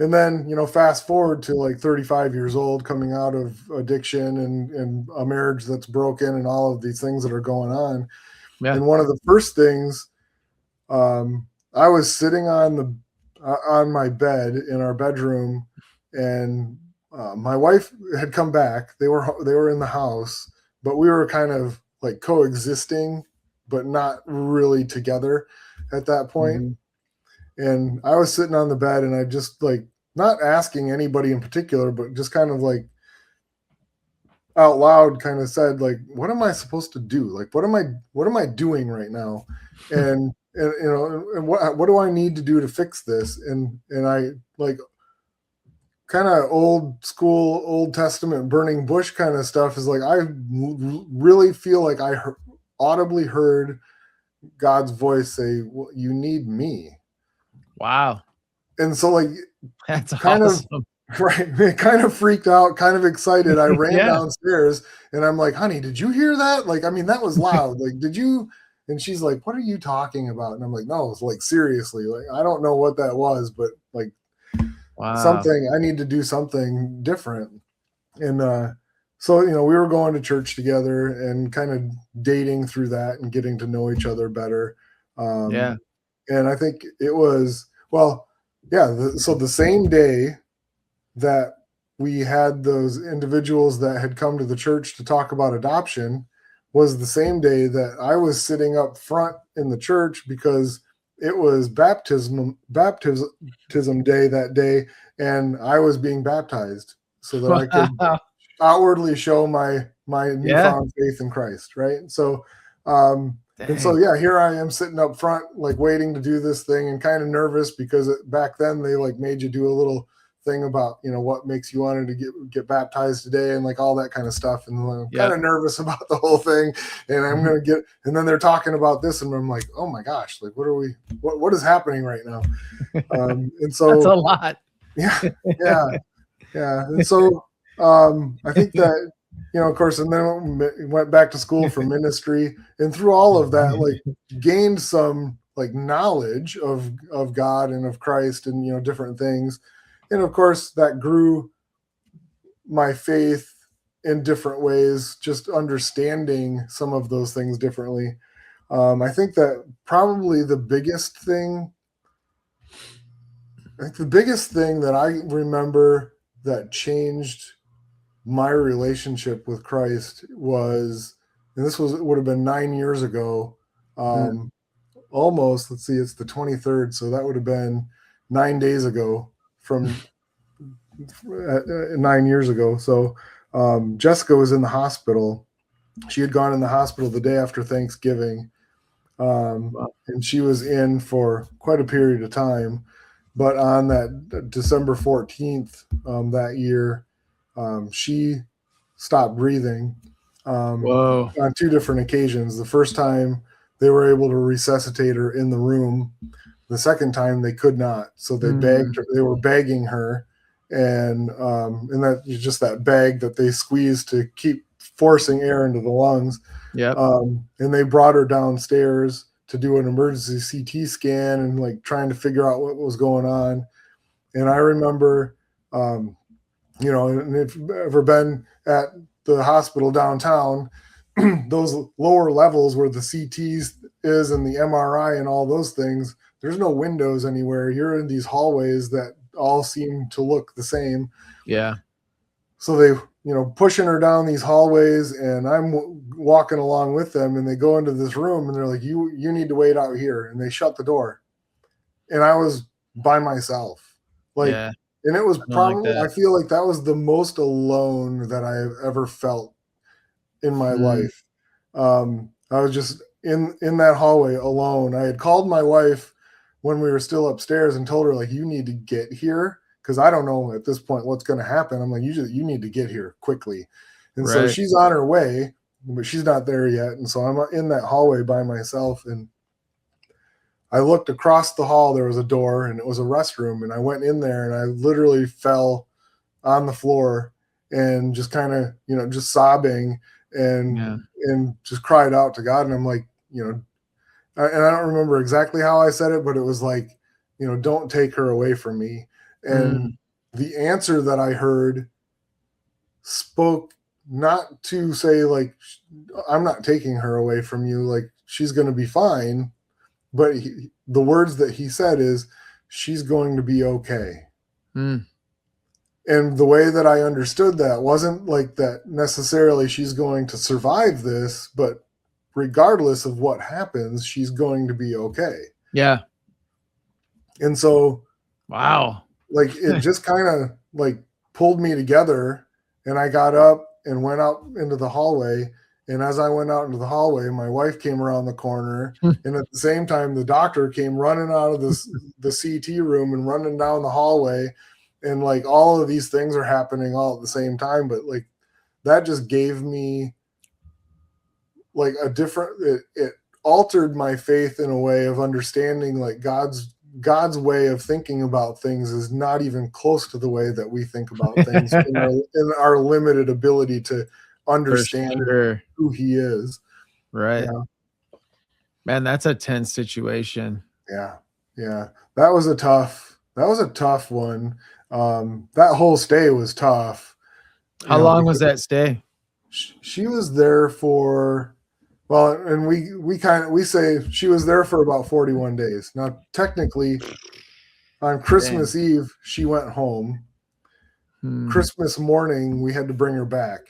And then, fast forward to like 35 years old, coming out of addiction and a marriage that's broken and all of these things that are going on. Yeah. And one of the first things, I was sitting on my bed in our bedroom, and my wife had come back. They were in the house, but we were kind of like coexisting, but not really together at that point. Mm-hmm. And I was sitting on the bed, and I just like, not asking anybody in particular, but just kind of like out loud kind of said, like, what am I supposed to do? Like, what am I doing right now? And what do I need to do to fix this? And I, like, kind of old school, Old Testament burning bush kind of stuff is like, I really feel like I audibly heard God's voice say, well, you need me. Wow. And so, like, That's kind awesome. of right, it kind of freaked out, kind of excited. I ran Yeah. downstairs, and I'm like, honey, did you hear that? Like, I mean, that was loud. Like, did you? And she's like, what are you talking about? And I'm like, no, it's like, seriously, like, I don't know what that was, but like, Wow. something, I need to do something different. And so, we were going to church together and kind of dating through that and getting to know each other better. Yeah. And I think it was, well, yeah, so the same day that we had those individuals that had come to the church to talk about adoption was the same day that I was sitting up front in the church, because it was baptism day that day, and I was being baptized so that I could outwardly show my newfound faith in Christ, right? So and so, yeah, here I am sitting up front, like, waiting to do this thing, and kind of nervous because back then they like made you do a little thing about, what makes you wanted to get baptized today, and like all that kind of stuff. And I'm kind of nervous about the whole thing, and I'm going to get, and then they're talking about this, and I'm like, oh my gosh, like, what is happening right now? And so that's a lot. Yeah. And so I think that, of course, and then went back to school for ministry, and through all of that, like, gained some like knowledge of God and of Christ, and different things. And of course, that grew my faith in different ways, just understanding some of those things differently. I think that probably the biggest thing that I remember that changed my relationship with Christ was, and this would have been 9 years ago, almost, let's see, it's the 23rd. So that would have been 9 days ago from 9 years ago. So Jessica was in the hospital. She had gone in the hospital the day after Thanksgiving. And she was in for quite a period of time. But on that December 14th that year, she stopped breathing on 2 different occasions. The first time they were able to resuscitate her in the room. The second time they could not. So they begged her, they were begging her. And that just that bag that they squeeze to keep forcing air into the lungs. Yeah. And they brought her downstairs to do an emergency CT scan and like trying to figure out what was going on. And I remember, and if you've ever been at the hospital downtown, those lower levels where the CTs is and the MRI and all those things, there's no windows anywhere. You're in these hallways that all seem to look the same. Yeah. So they, pushing her down these hallways, and I'm walking along with them, and they go into this room, and they're like, you need to wait out here. And they shut the door. And I was by myself. And it was probably, I feel like that was the most alone that I've ever felt in my life. I was just in that hallway alone. I had called my wife when we were still upstairs and told her, like, you need to get here, because I don't know at this point what's going to happen. I'm like, you need to get here quickly. And so she's on her way, but she's not there yet. And so I'm in that hallway by myself, and I looked across the hall. There was a door, and it was a restroom, and I went in there, and I literally fell on the floor and just kind of, just sobbing and just cried out to God. And I'm like, and I don't remember exactly how I said it, but it was like, don't take her away from me. And the answer that I heard spoke not to say, like, I'm not taking her away from you, like, she's going to be fine. But the words that he said is, she's going to be okay. And the way that I understood that wasn't like that necessarily she's going to survive this, but regardless of what happens, she's going to be okay. Yeah. And so, wow, like, it just kind of like pulled me together, and I got up and went out into the hallway. And as I went out into the hallway, my wife came around the corner, and at the same time, the doctor came running out of the CT room and running down the hallway. And like all of these things are happening all at the same time. But like that just gave me like a different, it altered my faith in a way of understanding like God's way of thinking about things is not even close to the way that we think about things in our limited ability to understand who he is. Right. Yeah. Man, that's a tense situation. Yeah. Yeah. That was a tough one. That whole stay was tough. How long was that stay? She was there for, well, and we say she was there for about 41 days. Now, technically, on Christmas Eve, she went home. Christmas morning, we had to bring her back.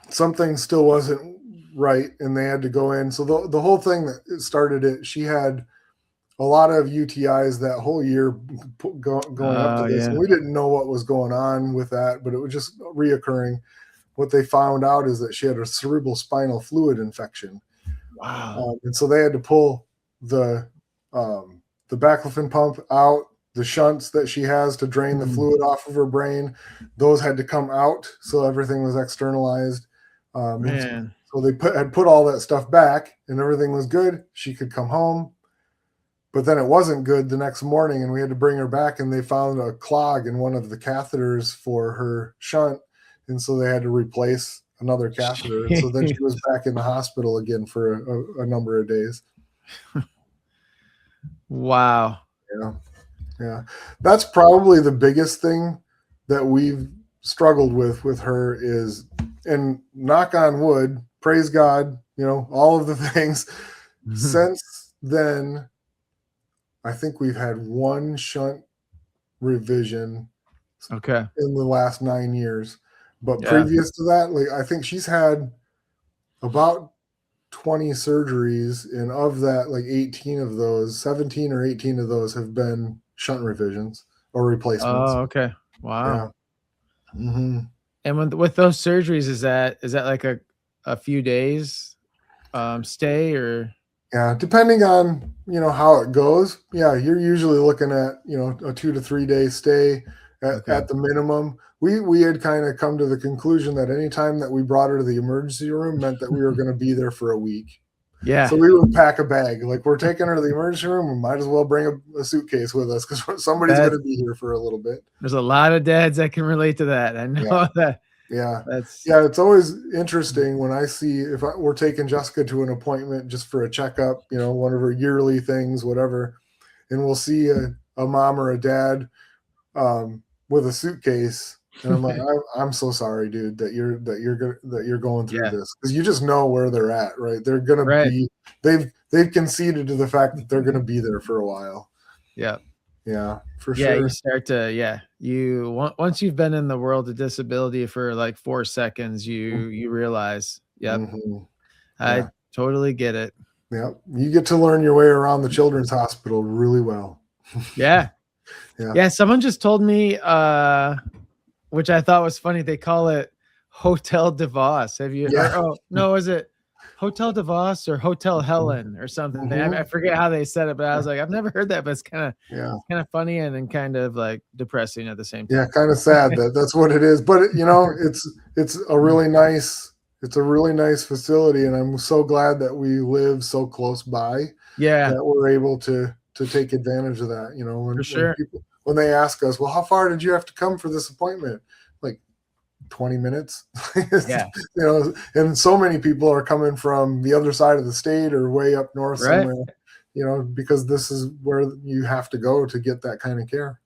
Something still wasn't right, and they had to go in. So the whole thing that started it, she had a lot of UTIs that whole year going up to this. Yeah. And we didn't know what was going on with that, but it was just reoccurring. What they found out is that she had a cerebral spinal fluid infection. Wow. And so they had to pull the baclofen pump out, the shunts that she has to drain the fluid off of her brain. Those had to come out. So everything was externalized. Man. So they had put all that stuff back, and everything was good. She could come home. But then it wasn't good the next morning, and we had to bring her back, and they found a clog in one of the catheters for her shunt. And so they had to replace another catheter. And so then she was back in the hospital again for a number of days. Wow. Yeah. Yeah. That's probably the biggest thing that we've struggled with her is, and knock on wood, praise God, all of the things. Since then, I think we've had one shunt revision in the last 9 years. But previous to that, like I think she's had about 20 surgeries, and of that, like 17 or 18 of those have been shunt revisions or replacements. Oh, okay. Wow. Yeah. Mm-hmm. And with those surgeries, is that like a few days stay or? Yeah, depending on, how it goes. Yeah, you're usually looking at, a 2 to 3 day stay at the minimum. We had kind of come to the conclusion that any time that we brought her to the emergency room meant that we were going to be there for a week. Yeah. So we would pack a bag. Like, we're taking her to the emergency room, we might as well bring a suitcase with us because somebody's going to be here for a little bit. There's a lot of dads that can relate to that. I know that. Yeah. It's always interesting when I see we're taking Jessica to an appointment just for a checkup, one of her yearly things, whatever, and we'll see a mom or a dad with a suitcase, and I'm like, I'm so sorry, dude, that you're going through this, because you just know where they're at, right? They're gonna be they've conceded to the fact that they're gonna be there for a while. Yeah. Yeah, for sure. You start to, once you've been in the world of disability for like 4 seconds, you realize, I totally get it. Yeah. You get to learn your way around the children's hospital really well. Yeah. Someone just told me, which I thought was funny. They call it Hotel DeVos. Have you? Yeah. Oh, no, is it Hotel DeVos or Hotel Helen or something? I forget how they said it, but I was like, I've never heard that, but it's kind of funny and then kind of like depressing at the same time. Yeah, kind of sad that's what it is. But it's a really nice facility, and I'm so glad that we live so close by. Yeah, that we're able to take advantage of that. For sure. When they ask us, well, how far did you have to come for this appointment? Like 20 minutes. Yeah. And so many people are coming from the other side of the state or way up north somewhere. because this is where you have to go to get that kind of care.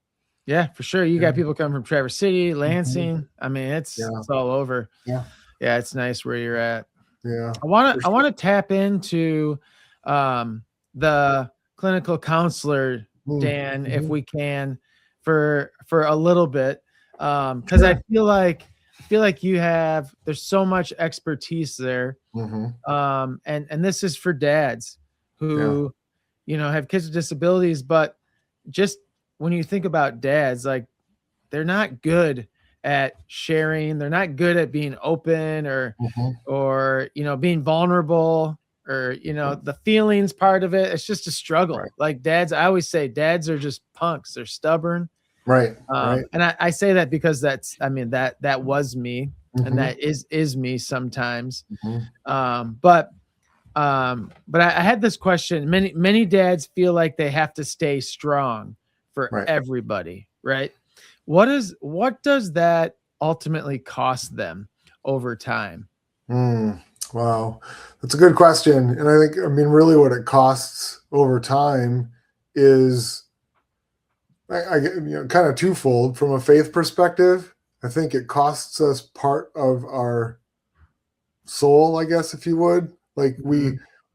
Yeah, for sure. You got people coming from Traverse City, Lansing. Mm-hmm. I mean, it's all over. Yeah. Yeah, it's nice where you're at. Yeah. I want to tap into the clinical counselor, Dan, if we can, for a little bit, because I feel like there's so much expertise there, and this is for dads who have kids with disabilities, but just when you think about dads, like they're not good at sharing, they're not good at being open or being vulnerable, or the feelings part of it. It's just a struggle. Right. Like dads, I always say dads are just punks, they're stubborn. Right. And I say that because that was me, and that is me sometimes. But I had this question. Many dads feel like they have to stay strong for everybody, right? What does that ultimately cost them over time? Wow, that's a good question. And really what it costs over time is kind of twofold. From a faith perspective, I think it costs us part of our soul, I guess, if you would. Like we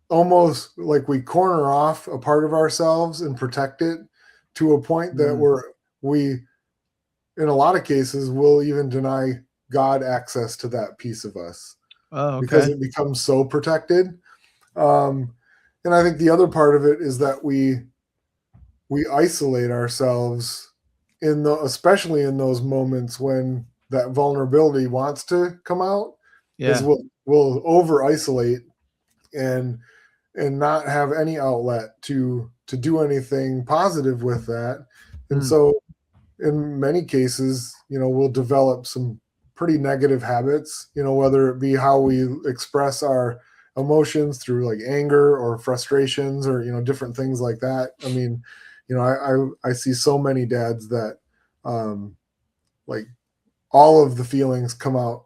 almost like we corner off a part of ourselves and protect it to a point that we in a lot of cases will even deny God access to that piece of us. Oh, okay. Because it becomes so protected. And I think the other part of it is that we isolate ourselves especially in those moments when that vulnerability wants to come out. Is we'll over isolate and not have any outlet to do anything positive with that. And so in many cases, we'll develop some pretty negative habits, whether it be how we express our emotions through like anger or frustrations or, different things like that. I mean, I see so many dads that like all of the feelings come out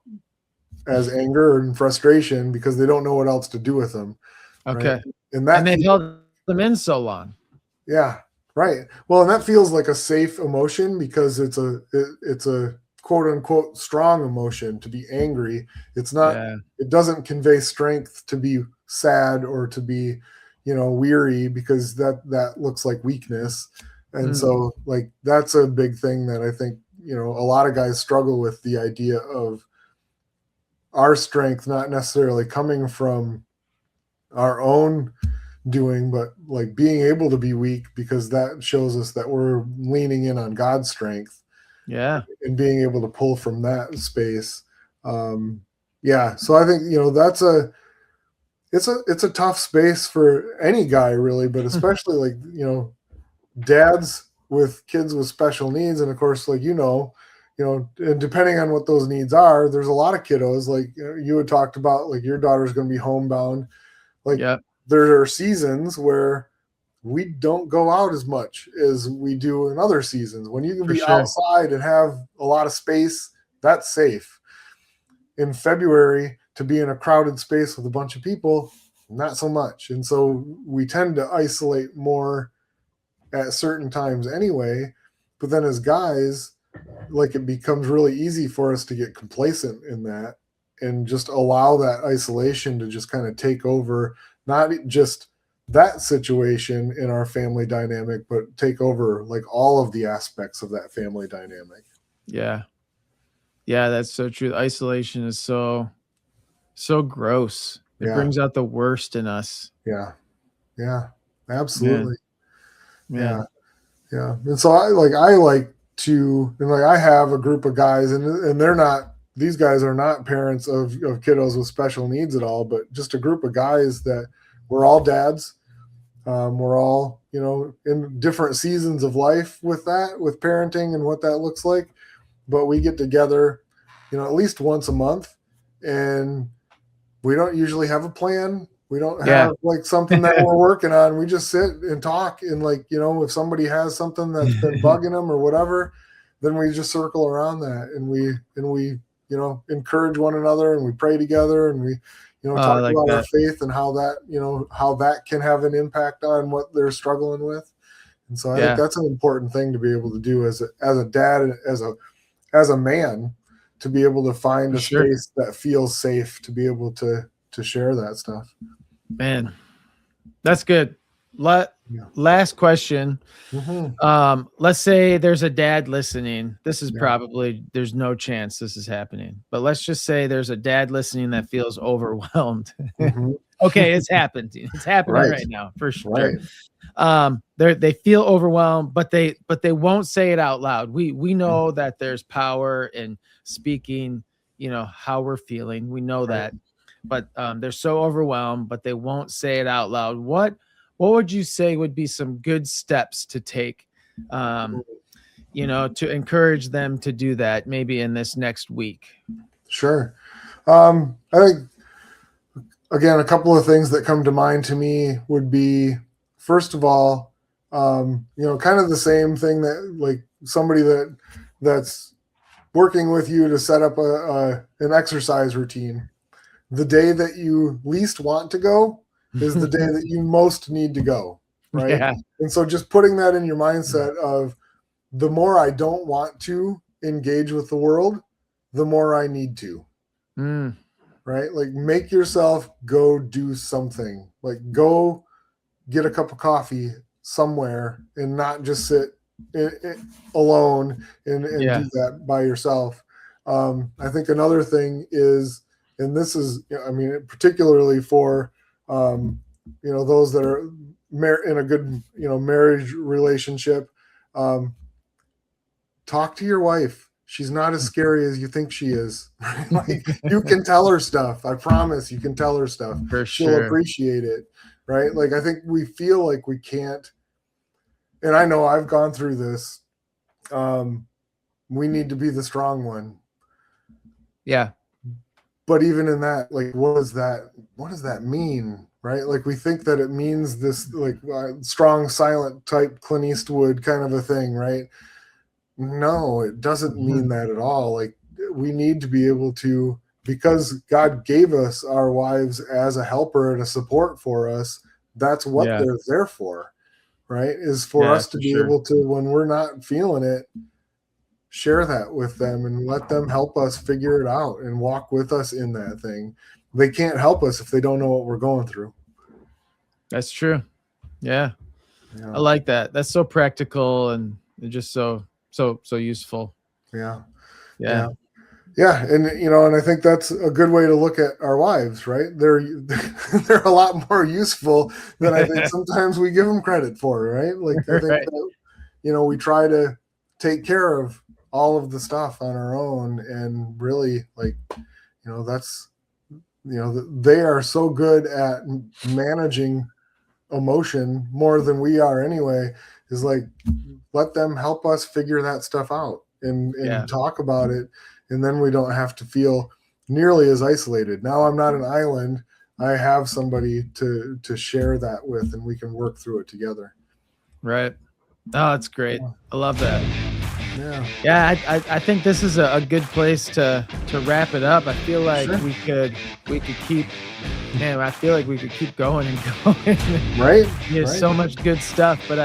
as anger and frustration because they don't know what else to do with them. Okay. Right? And they've held them in so long. Yeah. Right. Well, and that feels like a safe emotion because it's a quote unquote strong emotion to be angry. It's not, it doesn't convey strength to be sad or to be, weary, because that looks like weakness. And so like, that's a big thing that I think, a lot of guys struggle with, the idea of our strength not necessarily coming from our own doing, but like being able to be weak, because that shows us that we're leaning in on God's strength. Yeah. And being able to pull from that space. So I think, it's a tough space for any guy really, but especially like, dads with kids with special needs. And of course, like, and depending on what those needs are, there's a lot of kiddos, like you had talked about, like your daughter's going to be homebound. Like there are seasons where we don't go out as much as we do in other seasons. When you can be outside and have a lot of space, that's safe. In February, to be in a crowded space with a bunch of people, not so much. And so we tend to isolate more at certain times anyway. But then as guys, like it becomes really easy for us to get complacent in that and just allow that isolation to just kind of take over, not just that situation in our family dynamic, but take over like all of the aspects of that family dynamic. Yeah. Yeah, that's so true. Isolation is so gross. It brings out the worst in us. Yeah. Yeah, absolutely. Man. Yeah. And so I like to, and like I have a group of guys, and they're not, these guys are not parents of kiddos with special needs at all, but just a group of guys that we're all dads. We're all, in different seasons of life with parenting and what that looks like. But we get together, at least once a month, and we don't usually have a plan. We don't have like something that we're working on. We just sit and talk, and like, if somebody has something that's been bugging them or whatever, then we just circle around that, and we encourage one another, and we pray together, and we, talk like about our that. faith and how that can have an impact on what they're struggling with. And so I think that's an important thing to be able to do as a dad, as a man, to be able to find a space that feels safe to be able to share that stuff. Man, that's good. Last question. Mm-hmm. Let's say there's a dad listening. This is probably, there's no chance this is happening, but let's just say there's a dad listening that feels overwhelmed. Mm-hmm. Okay, it's happened. It's happening right now for sure. Right. They feel overwhelmed, but they won't say it out loud. We know that there's power in speaking, how we're feeling. We know that, but they're so overwhelmed, but they won't say it out loud. What would you say would be some good steps to take, to encourage them to do that maybe in this next week? Sure. I think, again, a couple of things that come to mind to me would be, first of all, kind of the same thing that, like, somebody that's working with you to set up an exercise routine. The day that you least want to go is the day that you most need to go, right? Yeah. And so just putting that in your mindset of, the more I don't want to engage with the world, the more I need to. Right? Like, make yourself go do something. Like, go get a cup of coffee somewhere and not just sit alone and do that by yourself. I think another thing is, and this is, particularly for, those that are in a good, marriage relationship, talk to your wife. She's not as scary as you think she is. Like, you can tell her stuff. I promise you can tell her stuff. For She'll sure. appreciate it. Right. Like, I think we feel like we can't, and I know I've gone through this. We need to be the strong one. Yeah. But even in that, like, what does that mean? Right. Like, we think that it means this, like, strong, silent type Clint Eastwood kind of a thing. Right. No, it doesn't mean that at all. Like, we need to be able to, because God gave us our wives as a helper and a support for us. That's what they're there for, right? Is for us to be able to, when we're not feeling it, share that with them and let them help us figure it out and walk with us in that thing. They can't help us if they don't know what we're going through. That's true. Yeah. I like that. That's so practical and just so useful. Yeah. And And I think that's a good way to look at our wives, right? They're a lot more useful than I think sometimes we give them credit for, right? Like, I think that, we try to take care of all of the stuff on our own, and really, like, that's, they are so good at managing emotion more than we are anyway, is like, let them help us figure that stuff out and talk about it. And then we don't have to feel nearly as isolated. Now I'm not an island. I have somebody to share that with, and we can work through it together. Right. Oh, that's great. I love that. Yeah. I think this is a good place to wrap it up. I feel like we could keep, man, I feel like we could keep going and going. Right. There's so much good stuff, but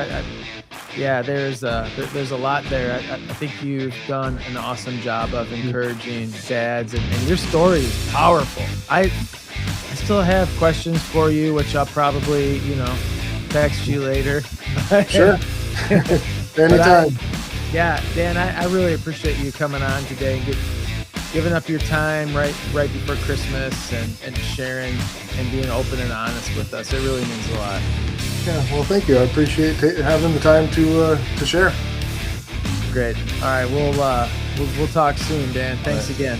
there's a lot there. I think you've done an awesome job of encouraging dads, and your story is powerful. I still have questions for you, which I'll probably, text you later. Sure. Anytime. Dan, I really appreciate you coming on today and giving up your time right before Christmas and sharing and being open and honest with us. It really means a lot. Yeah, well, thank you. I appreciate having the time to share. Great. All right, we'll talk soon, Dan. Thanks again.